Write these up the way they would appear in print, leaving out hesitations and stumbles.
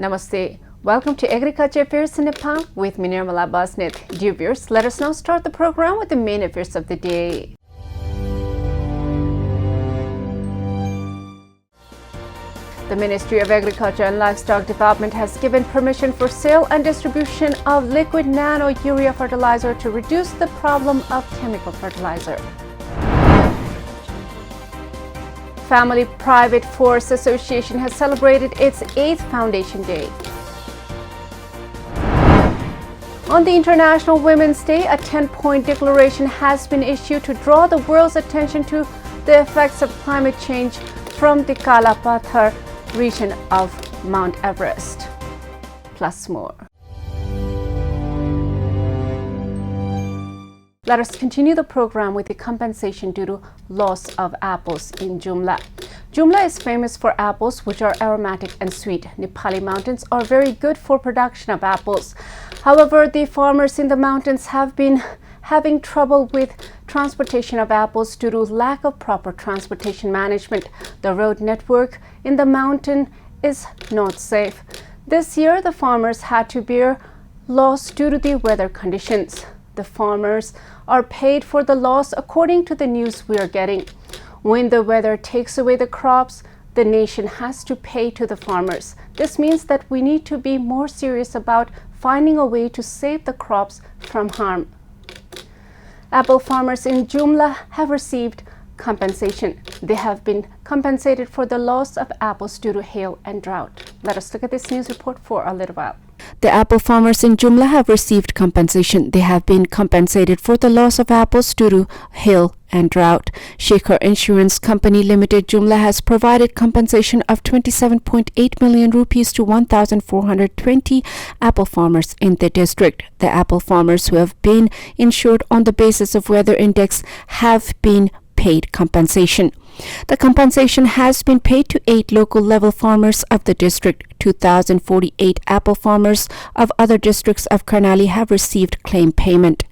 Namaste. Welcome to Agriculture Affairs in Nepal with me, Nirmala Basnet. Dear viewers, let us now start the program with the main affairs of the day. The Ministry of Agriculture and Livestock Development has given permission for sale and distribution of liquid nano urea fertilizer to reduce the problem of chemical fertilizer. Family Private Forest Association has celebrated its 8th Foundation Day. On the International Women's Day, a 10-point declaration has been issued to draw the world's attention to the effects of climate change from the Kala Pathar region of Mount Everest. Plus more. Let us continue the program with the compensation due to loss of apples in Jumla. Jumla is famous for apples, which are aromatic and sweet. Nepali mountains are very good for production of apples. However, the farmers in the mountains have been having trouble with transportation of apples due to lack of proper transportation management. The road network in the mountain is not safe. This year, the farmers had to bear loss due to the weather conditions. The farmers are paid for the loss according to the news we are getting. When the weather takes away the crops, the nation has to pay to the farmers. This means that we need to be more serious about finding a way to save the crops from harm. Apple farmers in Jumla have received compensation. They have been compensated for the loss of apples due to hail and drought. Let us look at this news report for a little while. The apple farmers in Jumla have received compensation. They have been compensated for the loss of apples due to hail and drought. Shekhar Insurance Company Limited Jumla has provided compensation of 27.8 million rupees to 1,420 apple farmers in the district. The apple farmers who have been insured on the basis of weather index have been paid compensation. The compensation has been paid to 8 local level farmers of the district. 2,048 apple farmers of other districts of Karnali have received claim payment.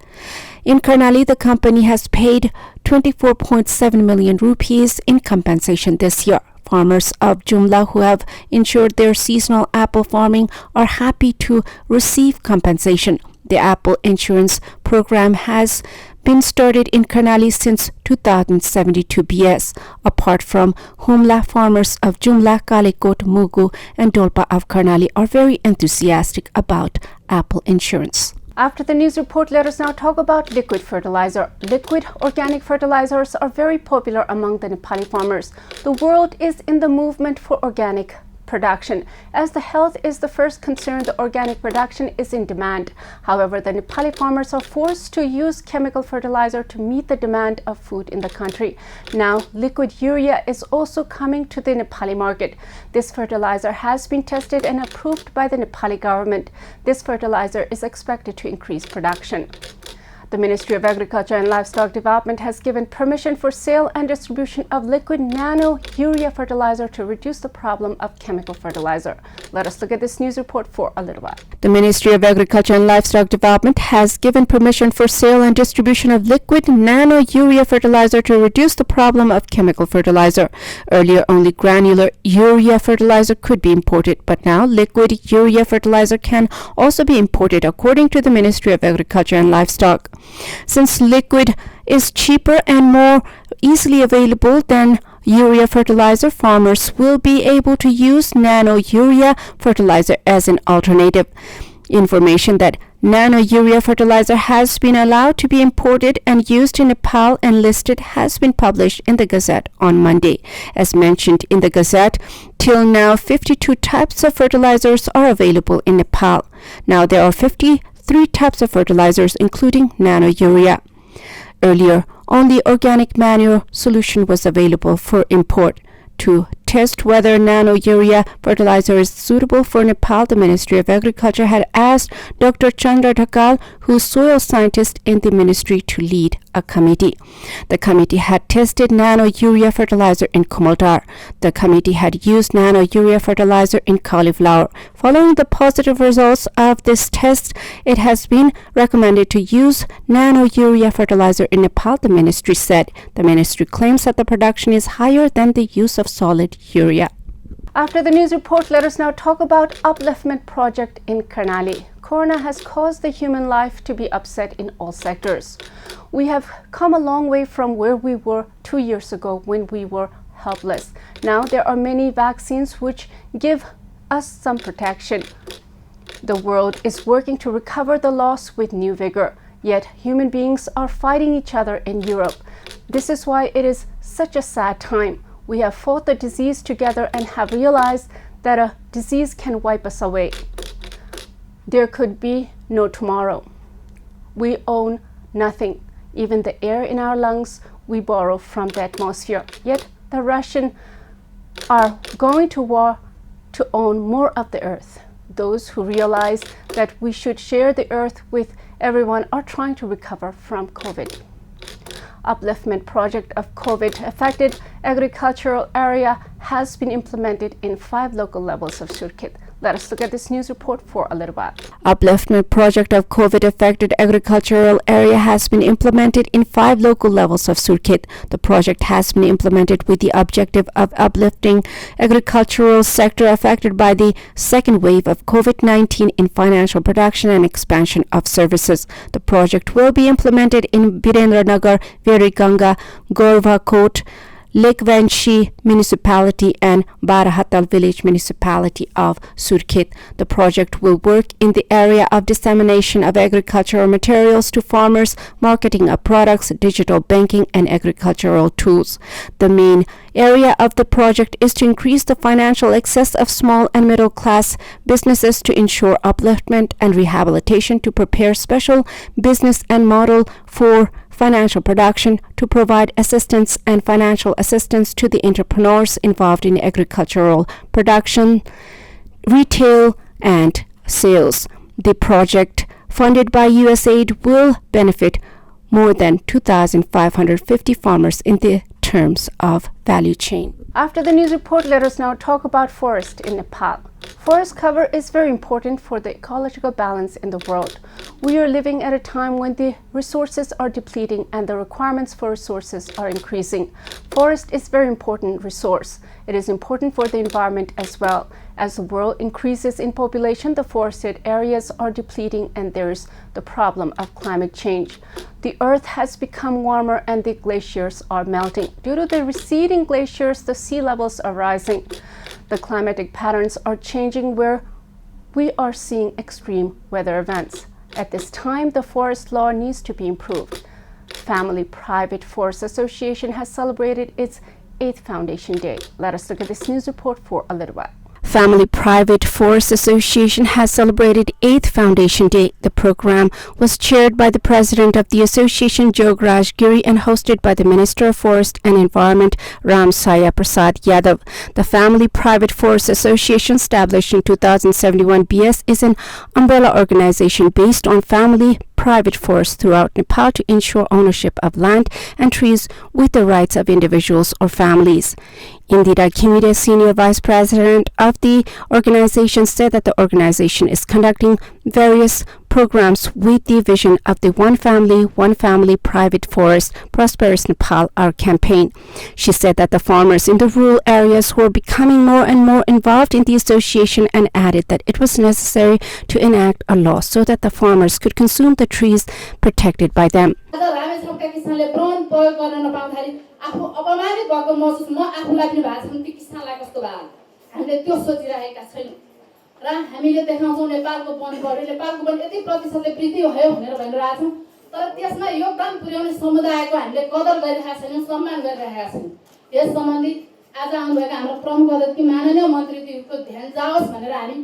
In Karnali, the company has paid 24.7 million rupees in compensation this year. Farmers of Jumla who have insured their seasonal apple farming are happy to receive compensation. The apple insurance program has been started in Karnali since 2072 BS. Apart from Humla, farmers of Jumla, Kalikot, Mugu and Dolpa of Karnali are very enthusiastic about apple insurance. After the news report, let us now talk about liquid fertilizer. Liquid organic fertilizers are very popular among the Nepali farmers. The world is in the movement for organic production. As the health is the first concern, the organic production is in demand. However, the Nepali farmers are forced to use chemical fertilizer to meet the demand of food in the country. Now, liquid urea is also coming to the Nepali market. This fertilizer has been tested and approved by the Nepali government. This fertilizer is expected to increase production. The Ministry of Agriculture and Livestock Development has given permission for sale and distribution of liquid nano urea fertilizer to reduce the problem of chemical fertilizer. Let us look at this news report for a little while. The Ministry of Agriculture and Livestock Development has given permission for sale and distribution of liquid nano urea fertilizer to reduce the problem of chemical fertilizer. Earlier, only granular urea fertilizer could be imported, but now liquid urea fertilizer can also be imported according to the Ministry of Agriculture and Livestock. Since liquid is cheaper and more easily available than urea fertilizer, farmers will be able to use nano urea fertilizer as an alternative. Information that nano urea fertilizer has been allowed to be imported and used in Nepal and listed has been published in the Gazette on Monday. As mentioned in the Gazette, till now 52 types of fertilizers are available in Nepal. Now there are 53 types of fertilizers including nano urea. Earlier, only organic manure solution was available for import. To test whether nano urea fertilizer is suitable for Nepal, the Ministry of Agriculture had asked Dr. Chandra Dhakal, who is soil scientist in the ministry, to lead a committee. The committee had tested nano urea fertilizer in Komaldar. The committee had used nano urea fertilizer in cauliflower. Following the positive results of this test, it has been recommended to use nano urea fertilizer in Nepal, the ministry said. The ministry claims that the production is higher than the use of solid urea. After the news report, let us now talk about Upliftment Project in Karnali. Corona has caused the human life to be upset in all sectors. We have come a long way from where we were 2 years ago when we were helpless. Now there are many vaccines which give us some protection. The world is working to recover the loss with new vigor, yet human beings are fighting each other in Europe. This is why it is such a sad time. We have fought the disease together and have realized that a disease can wipe us away. There could be no tomorrow. We own nothing. Even the air in our lungs we borrow from the atmosphere. Yet the Russians are going to war to own more of the earth. Those who realize that we should share the earth with everyone are trying to recover from COVID. Upliftment project of COVID-affected agricultural area has been implemented in 5 local levels of Surkhet. Let us look at this news report for a little while. Upliftment project of COVID-affected agricultural area has been implemented in 5 local levels of Surkhet. The project has been implemented with the objective of uplifting agricultural sector affected by the second wave of COVID-19 in financial production and expansion of services. The project will be implemented in Birendranagar, Veriganga, Gorvakot, Lekvanshi Municipality and Barahatal Village Municipality of Surkhet. The project will work in the area of dissemination of agricultural materials to farmers, marketing of products, digital banking, and agricultural tools. The main area of the project is to increase the financial access of small and middle class businesses to ensure upliftment and rehabilitation, to prepare special business and model for financial production, to provide assistance and financial assistance to the entrepreneurs involved in agricultural production, retail, and sales. The project, funded by USAID, will benefit more than 2,550 farmers in the terms of value chain. After the news report, let us now talk about forest in Nepal. Forest cover is very important for the ecological balance in the world. We are living at a time when the resources are depleting and the requirements for resources are increasing. Forest is a very important resource. It is important for the environment as well. As the world increases in population, the forested areas are depleting and there's the problem of climate change. The earth has become warmer and the glaciers are melting. Due to the receding glaciers, the sea levels are rising. The climatic patterns are changing where we are seeing extreme weather events. At this time, the forest law needs to be improved. Family Private Forest Association has celebrated its 8th Foundation Day. Let us look at this news report for a little while. Family Private Forest Association has celebrated 8th Foundation Day. The program was chaired by the president of the association, Jograj Giri, and hosted by the Minister of Forest and Environment, Ram Saya Prasad Yadav. The Family Private Forest Association, established in 2071 BS, is an umbrella organization based on family private forests throughout Nepal to ensure ownership of land and trees with the rights of individuals or families. Indira Khimire, Senior Vice President of the organization, said that the organization is conducting various programs with the vision of the One Family Private Forest, Prosperous Nepal, our campaign. She said that the farmers in the rural areas were becoming more and more involved in the association and added that it was necessary to enact a law so that the farmers could consume the trees protected by them. र हामीले देखाउँछौँ नेपालको one यति प्रतिशतले वृद्धि भयो भनेर भनिरहेका छौँ, तर त्यसमा योगदान पुर्याउने समुदायको हामीले कदर गरिरहेका छैनौँ, सम्मान गरिरहेका छैनौँ। यस सम्बन्धी आज आउनुभएका हाम्रो प्रमुख अतिथि माननीय मन्त्रीज्यूको ध्यान जाओस् भनेर हामी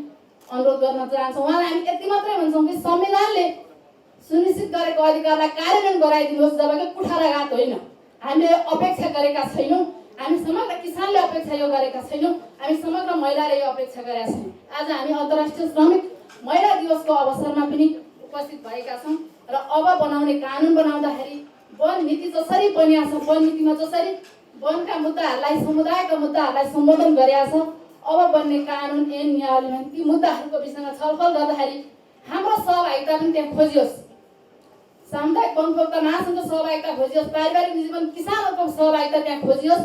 अनुरोध गर्न चाहन्छौँ। उहाँलाई हामी यति मात्रै भन्छौँ कि संविधानले सुनिश्चित गरेको अधिकारलाई कार्यान्वयन गराइदिनुहोस्, जबकि कुठाराघात होइन। हामीले अपेक्षा गरेका छैनौँ, हामी समग्र किसानले अपेक्षा यो गरेका छैनौँ, हामी समग्र महिलाले यो अपेक्षा गरेका छैनौँ। आज हामी अन्तर्राष्ट्रिय श्रमिक महिला दिवसको अवसरमा पनि उपस्थित भएका छौँ र अब बनाउने कानुन बनाउँदाखेरि वन नीति जसरी बनिएको छ, वन नीतिमा जसरी वनका मुद्दाहरूलाई, समुदायका मुद्दाहरूलाई सम्बोधन गरेका छ, अब बन्ने कानुन ऐन नियमले ती मुद्दाहरूको विषयमा छलफल गर्दाखेरि हाम्रो सहभागिता पनि त्यहाँ खोजियोस्। सामुदायिक वनोपभोक्ता महासङ्घको सहभागिता खोजियोस्, पारिवारिक जीवन किसानहरूको सहभागिता त्यहाँ खोजियोस्,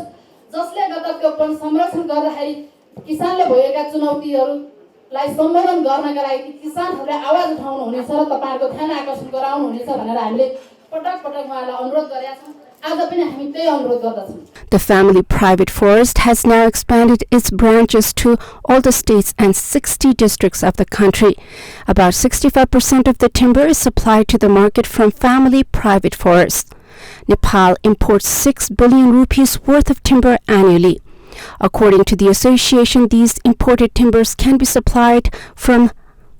जसले गर्दा त्यो वन संरक्षण गर्दाखेरि किसानले भएका चुनौतीहरूलाई सम्बोधन गर्नका लागि किसानहरूले आवाज उठाउनु हुनेछ र तपाईहरुको ध्यान आकर्षण गराउनु हुनेछ भनेर हामीले पटक पटक उहाँलाई अनुरोध गरेका छौं। आज पनि हामी त्यही अनुरोध गर्दछौं। The family private forest has now expanded its branches to all the states and 60 districts of the country. About 65% of the timber is supplied to the market from family private forests. Nepal imports 6 billion rupees worth of timber annually. According to the association, these imported timbers can be supplied from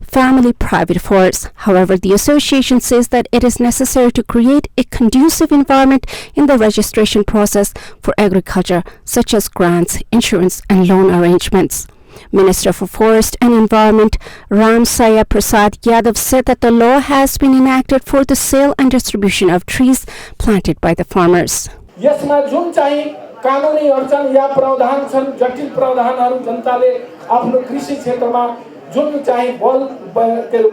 family private forests. However, the association says that it is necessary to create a conducive environment in the registration process for agriculture, such as grants, insurance, and loan arrangements. Minister for Forest and Environment Ram Saya Prasad Yadav said that the law has been enacted for the sale and distribution of trees planted by the farmers. यसमा जुन चाहिँ कानुनी अडचन या प्रावधान छन्, जटिल प्रावधानहरू जनताले आफ्नो कृषि क्षेत्रमा जुन चाहिँ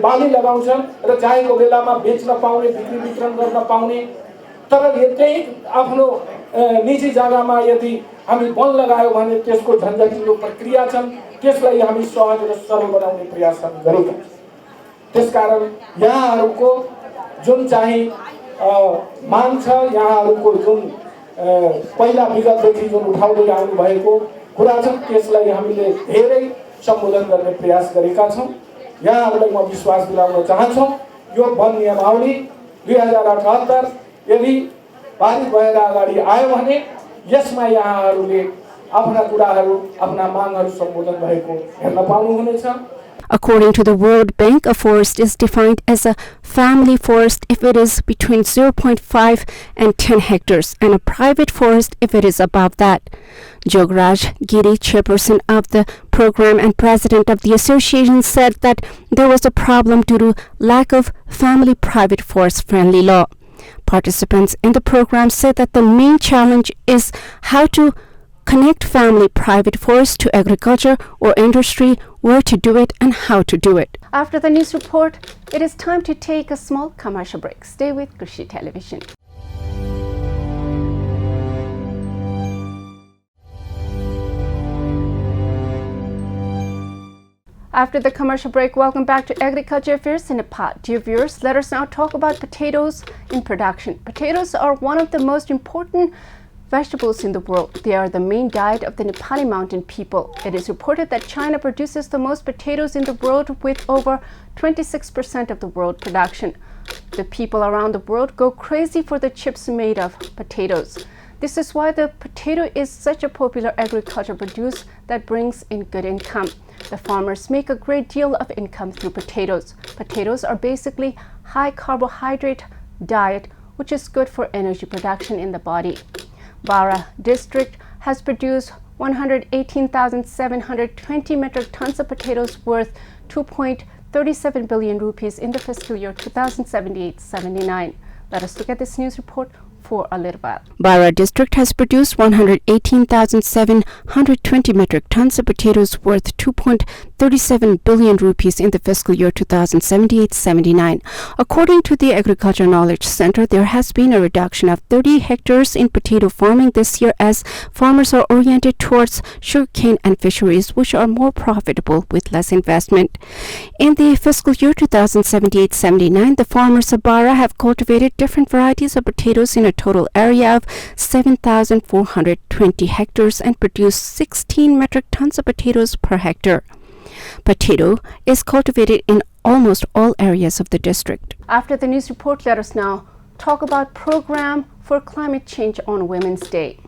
बाली लगाउँछन् र चाहेको बेलामा बेच्न पाउने, बिक्री वितरण गर्न पाउने, तर यतै आफ्नो निजी जग्गामा यदि हामी वन लगायो भने त्यसको झन्झटिलो प्रक्रिया छन्, त्यसलाई हामी सहज र सरल बनाउने प्रयास गरौँ। त्यसकारण यहाँहरुको जुन चाहिँ माग छ, यहाँहरुको जुन पहिला विगतदेखि जुन उठाउँदै आउनु भएको कुरा छ, त्यसलाई हामीले धेरै सम्बोधन गर्ने प्रयास गरेका छौं। यहाँहरुलाई म विश्वास दिलाउन चाहन्छु, यो वन नियमावली 2078 यदि पारित भएर अगाडि आयो भने यसमा यहाँहरुले आफ्ना कुराहरु, आफ्ना मागहरु सम्बोधन भएको हेर्न पाउनुहुनेछ। According to the World Bank, a forest is defined as a family forest if it is between 0.5 and 10 hectares, and a private forest if it is above that. Jograj Giri, chairperson of the program and president of the association, said that there was a problem due to lack of family private forest-friendly law. Participants in the program said that the main challenge is how to connect family private forests to agriculture or industry, where to do it and how to do it. After the news report, it is time to take a small commercial break. Stay with Krishi Television. After the commercial break, welcome back to Agriculture Affairs in Nepal. Dear viewers, let us now talk about potatoes in production. Potatoes are one of the most important vegetables in the world. They are the main diet of the Nepali mountain people. It is reported that China produces the most potatoes in the world with over 26% of the world production. The people around the world go crazy for the chips made of potatoes. This is why the potato is such a popular agricultural produce that brings in good income. The farmers make a great deal of income through potatoes. Potatoes are basically high carbohydrate diet, which is good for energy production in the body. Bara district has produced 118,720 metric tons of potatoes worth 2.37 billion rupees in the fiscal year 2078-79. Let us look at this news report for a little while. Bara district has produced 118,720 metric tons of potatoes worth 2.37 billion rupees in the fiscal year 2078-79. According to the Agriculture Knowledge Center, there has been a reduction of 30 hectares in potato farming this year as farmers are oriented towards sugarcane and fisheries, which are more profitable with less investment. In the fiscal year 2078-79, the farmers of Bara have cultivated different varieties of potatoes in a total area of 7,420 hectares and produced 16 metric tons of potatoes per hectare. Potato is cultivated in almost all areas of the district. After the news report, let us now talk about program for climate change on Women's Day.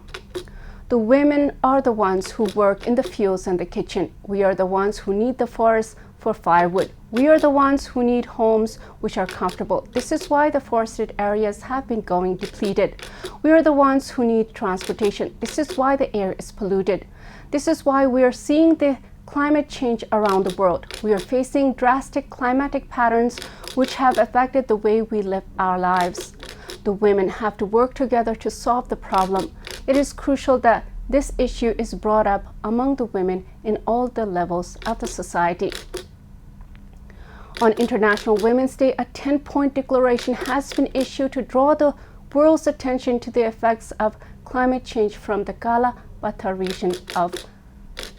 The women are the ones who work in the fields and the kitchen. We are the ones who need the forest for firewood. We are the ones who need homes which are comfortable. This is why the forested areas have been going depleted. We are the ones who need transportation. This is why the air is polluted. This is why we are seeing the climate change around the world. We are facing drastic climatic patterns which have affected the way we live our lives. The women have to work together to solve the problem. It is crucial that this issue is brought up among the women in all the levels of the society. On International Women's Day, a 10-point declaration has been issued to draw the world's attention to the effects of climate change from the Kala Patthar region of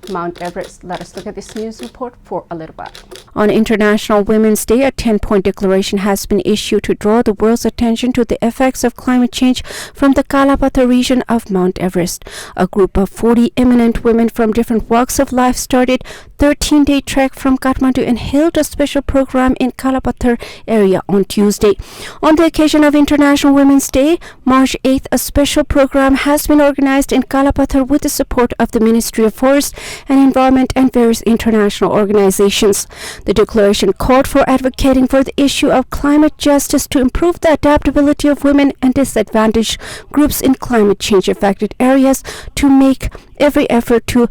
Mount Everest. Let us look at this news report for a little while. On International Women's Day, a 10-point declaration has been issued to draw the world's attention to the effects of climate change from the Kalapathar region of Mount Everest. A group of 40 eminent women from different walks of life started a 13-day trek from Kathmandu and held a special program in Kalapathar area on Tuesday. On the occasion of International Women's Day, March 8th, a special program has been organized in Kalapathar with the support of the Ministry of Forest and Environment and various international organizations. The declaration called for advocating for the issue of climate justice to improve the adaptability of women and disadvantaged groups in climate change affected areas, to make every effort to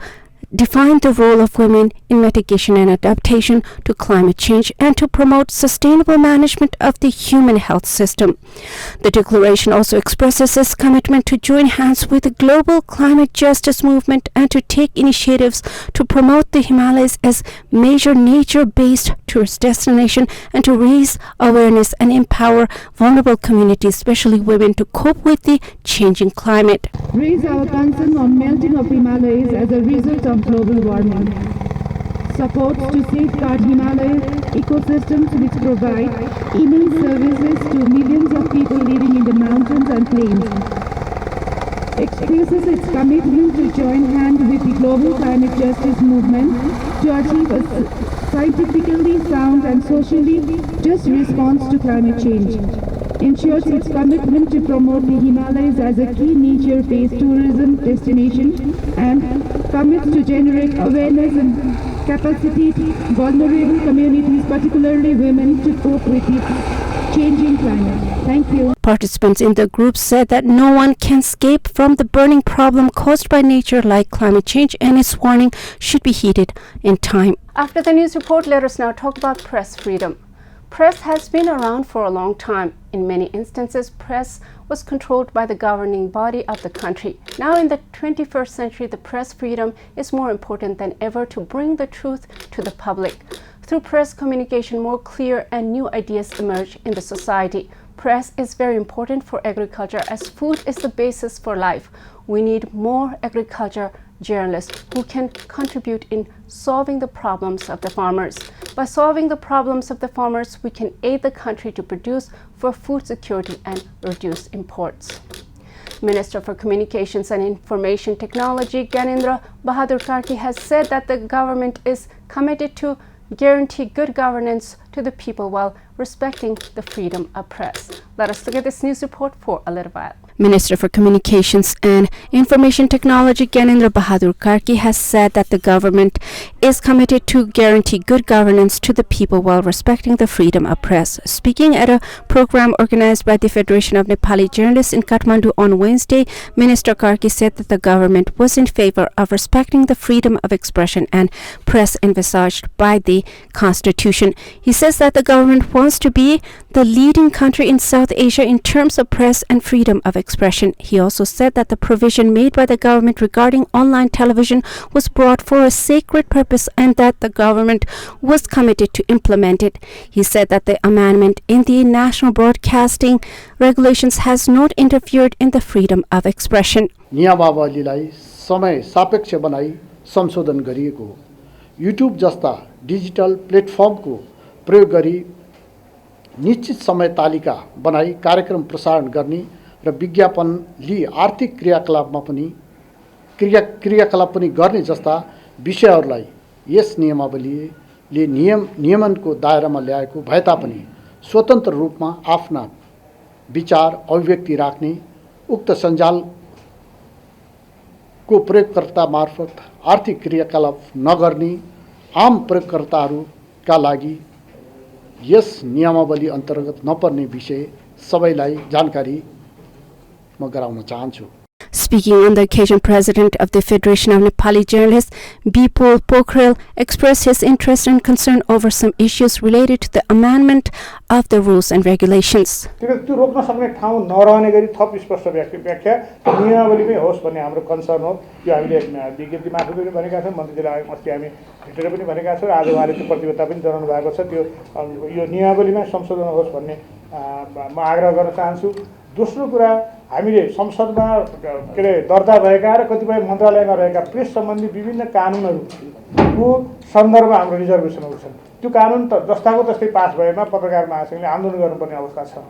define the role of women in mitigation and adaptation to climate change, and to promote sustainable management of the human health system. The declaration also expresses its commitment to join hands with the global climate justice movement and to take initiatives to promote the Himalayas as major nature-based tourist destination, and to raise awareness and empower vulnerable communities, especially women, to cope with the changing climate. Raise our concern on melting of Himalayas as a result of global warming. Supports to safeguard Himalaya ecosystems which provide immense services to millions of people living in the mountains and plains. Expresses its commitment to join hands with the global climate justice movement to achieve a scientifically sound and socially just response to climate change. Ensures its commitment to promote the Himalayas as a key nature-based tourism destination, and commits to generate awareness and capacity vulnerable communities, particularly women, to cope with the changing climate. Thank you. Participants in the group said that no one can escape from the burning problem caused by nature like climate change, and its warning should be heeded in time. After the news report, let us now talk about press freedom. Press has been around for a long time. In many instances, press was controlled by the governing body of the country. Now in the 21st century, the press freedom is more important than ever to bring the truth to the public. Through press communication, more clear and new ideas emerge in the society. Press is very important for agriculture, as food is the basis for life. We need more agriculture journalists who can contribute in solving the problems of the farmers. By solving the problems of the farmers, we can aid the country to produce for food security and reduce imports. Minister for Communications and Information Technology, Gyanendra Bahadur Karki, has said that the government is committed to guarantee good governance to the people while respecting the freedom of press. Let us look at this news report for a little while. Minister for Communications and Information Technology, Gyanendra Bahadur Karki, has said that the government is committed to guarantee good governance to the people while respecting the freedom of press. Speaking at a program organized by the Federation of Nepali Journalists in Kathmandu on Wednesday, Minister Karki said that the government was in favor of respecting the freedom of expression and press envisaged by the Constitution. He says that the government wants to be the leading country in South Asia in terms of press and freedom of expression. He also said that the provision made by the government regarding online television was brought for a sacred purpose and that the government was committed to implement it. He said that the amendment in the national broadcasting regulations has not interfered in the freedom of expression. नियमावलीलाई समय सापेक्ष बनाई संशोधन गरिएको हो। YouTube जस्ता digital प्लेटफर्मको प्रयोग गरी निश्चित समय तालिका बनाई कार्यक्रम प्रसारण गर्ने र विज्ञापन लिई आर्थिक क्रियाकलाप पनि गर्ने जस्ता विषयहरूलाई यस नियमावलीले नियमनको दायरामा ल्याएको भए तापनि स्वतन्त्र रूपमा आफ्ना विचार अभिव्यक्ति राख्ने उक्त सञ्जालको प्रयोगकर्ता मार्फत आर्थिक क्रियाकलाप नगर्ने आम प्रयोगकर्ताहरूका लागि यस नियमावली अन्तर्गत नपर्ने विषय सबैलाई जानकारी म गराउन चाहन्छु। Speaking on the occasion, President of the Federation of Nepali Journalists, Bipul Pokhrel, expressed his interest and concern over some issues related to the amendment of the rules and regulations. त्यो रोक्न सक्ने ठाउँ नरहने गरी थप स्पष्ट व्याख्या नियमावलीमै होस् भन्ने हाम्रो कन्सर्न हो। यो हामीले विज्ञप्ति मार्फत पनि भनेका छौँ, मन्त्रीजीलाई अस्ति हामी भेटेर पनि भनेका छौँ, आज उहाँले त्यो प्रतिबद्धता पनि जनाउनु भएको छ। त्यो यो नियमावलीमा संशोधन होस् भन्ने म आग्रह गर्न चाहन्छु। दोस्रो कुरा हामीले संसदमा के अरे दर्ता भएका र कतिपय मन्त्रालयमा रहेका प्रेस सम्बन्धी विभिन्न कानुनहरूको सन्दर्भमा हाम्रो रिजर्भेसनहरू छन् त्यो कानुन त जस्ताको तस्तै पास भएमा पत्रकार महासङ्घले आन्दोलन गर्नुपर्ने अवस्था छ।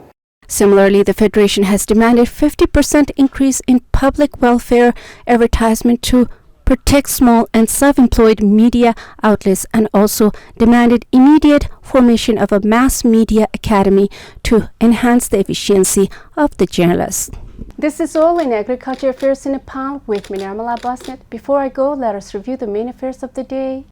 Similarly, the Federation has demanded 50% increase in public welfare advertisement to protect small and self-employed media outlets, and also demanded immediate formation of a mass media academy to enhance the efficiency of the journalists. This is all in Agriculture Affairs in Nepal with me, Nirmala Basnet. Before I go, let us review the main affairs of the day.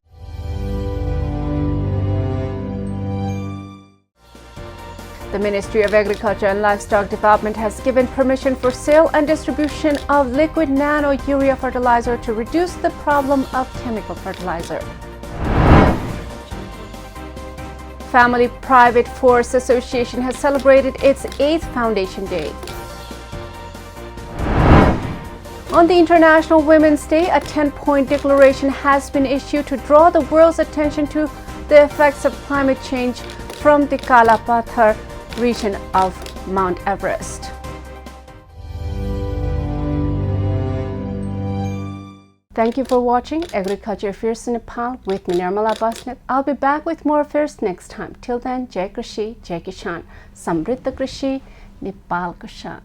The Ministry of Agriculture and Livestock Development has given permission for sale and distribution of liquid nano urea fertilizer to reduce the problem of chemical fertilizer. Family Private Forest Association has celebrated its 8th Foundation Day. On the International Women's Day, a 10-point declaration has been issued to draw the world's attention to the effects of climate change from the Kala Pathar region of Mount Everest. Thank you for watching Agriculture Affairs in Nepal with me, Nirmala Basnet. I'll be back with more affairs next time. Till then, Jai Krishi, Jai Kishan, Samriddha Krishi, Nepal Kishan.